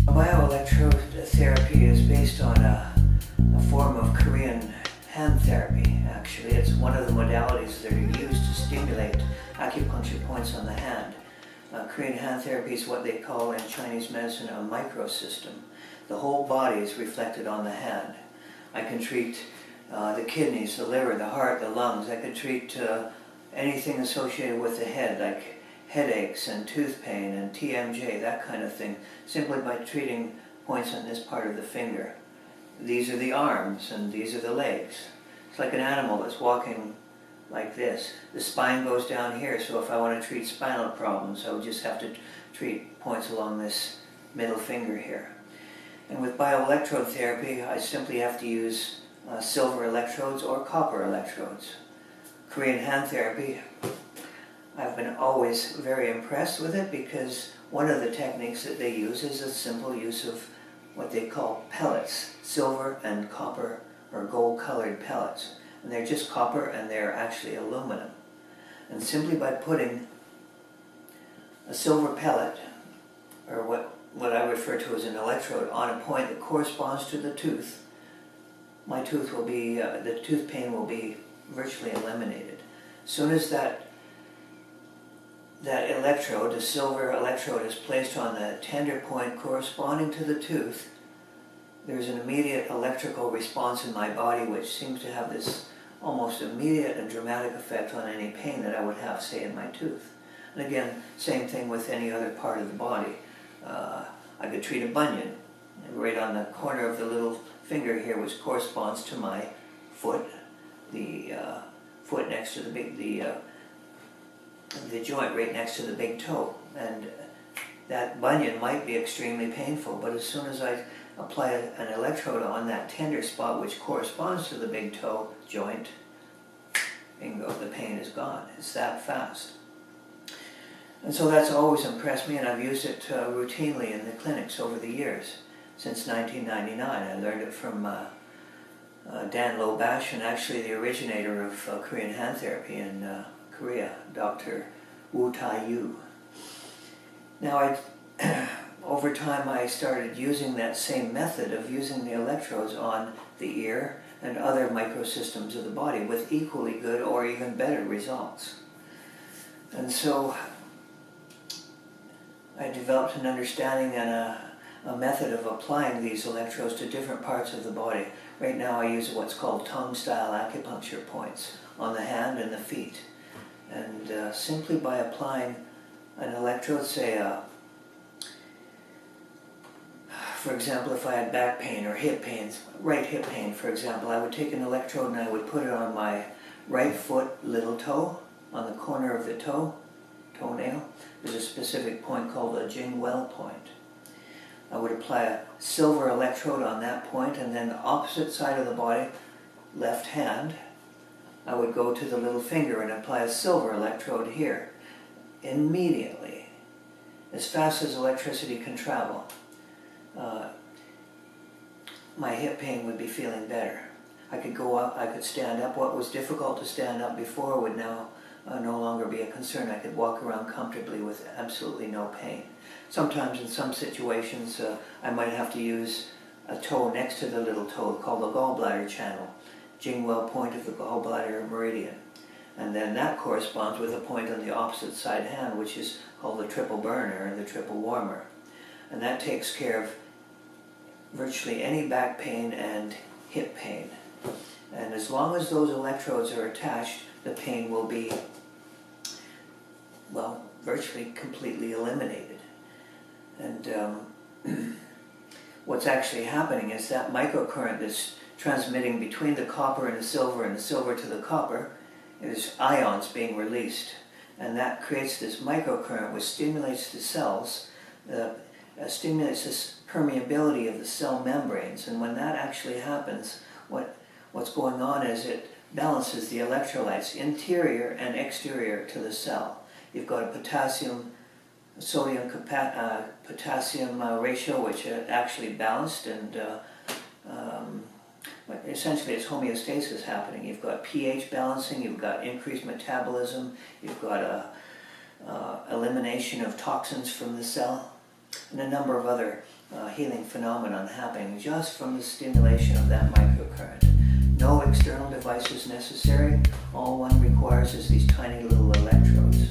Bio-electrode therapy is based on a form of Korean hand therapy. Actually, it's one of the modalities that are used to stimulate acupuncture points on the hand. Korean hand therapy is what they call in Chinese medicine a microsystem. The whole body is reflected on the hand. I can treat the kidneys, the liver, the heart, the lungs. I can treat anything associated with the head, like headaches and tooth pain and TMJ, that kind of thing, simply by treating points on this part of the finger. These are the arms and these are the legs. It's like an animal that's walking like this. The spine goes down here, so if I want to treat spinal problems, I would just have to treat points along this middle finger here. And with bioelectrode therapy, I simply have to use silver electrodes or copper electrodes. Korean hand therapy, I've been always very impressed with it because one of the techniques that they use is a simple use of what they call pellets, silver and copper or gold-colored pellets. And they're just copper and they're actually aluminum. And simply by putting a silver pellet, or what I refer to as an electrode, on a point that corresponds to the tooth, my tooth will be, the tooth pain will be virtually eliminated. As soon as that electrode, the silver electrode, is placed on the tender point corresponding to the tooth, there's an immediate electrical response in my body which seems to have this almost immediate and dramatic effect on any pain that I would have, say, in my tooth. And again, same thing with any other part of the body. I could treat a bunion right on the corner of the little finger here, which corresponds to my foot, the foot next to the big, the joint right next to the big toe. And that bunion might be extremely painful, but as soon as I apply an electrode on that tender spot which corresponds to the big toe joint, bingo, the pain is gone. It's that fast. And so that's always impressed me, and I've used it routinely in the clinics over the years. Since 1999, I learned it from Dan Lobash, and actually the originator of Korean hand therapy in Korea, Dr. Woo Ta-yu. Now, over time I started using that same method of using the electrodes on the ear and other microsystems of the body with equally good or even better results. And so I developed an understanding and a method of applying these electrodes to different parts of the body. Right now I use what's called tongue-style acupuncture points on the hand and the feet. And simply by applying an electrode, say, for example, if I had back pain or hip pains, right hip pain, for example, I would take an electrode and I would put it on my right foot little toe, on the corner of the toenail. There's a specific point called a Jing-Well point. I would apply a silver electrode on that point, and then the opposite side of the body, left hand, I would go to the little finger and apply a silver electrode here. Immediately, as fast as electricity can travel, my hip pain would be feeling better. I could go up, I could stand up. What was difficult to stand up before would now no longer be a concern. I could walk around comfortably with absolutely no pain. Sometimes in some situations I might have to use a toe next to the little toe called the gallbladder channel, Jing-Well point of the gallbladder meridian. And then that corresponds with a point on the opposite side hand, which is called the triple burner or the triple warmer. And that takes care of virtually any back pain and hip pain. And as long as those electrodes are attached, the pain will be, well, virtually completely eliminated. And what's actually happening is that microcurrent that's transmitting between the copper and the silver to the copper, is ions being released. And that creates this microcurrent which stimulates the cells, stimulates this permeability of the cell membranes. And when that actually happens, what's going on is it balances the electrolytes, interior and exterior to the cell. You've got a potassium potassium ratio, which is actually balanced, and essentially it's homeostasis happening. You've got pH balancing, you've got increased metabolism, you've got elimination of toxins from the cell, and a number of other healing phenomena happening just from the stimulation of that microcurrent. No external devices necessary. All one requires is these tiny little electrodes.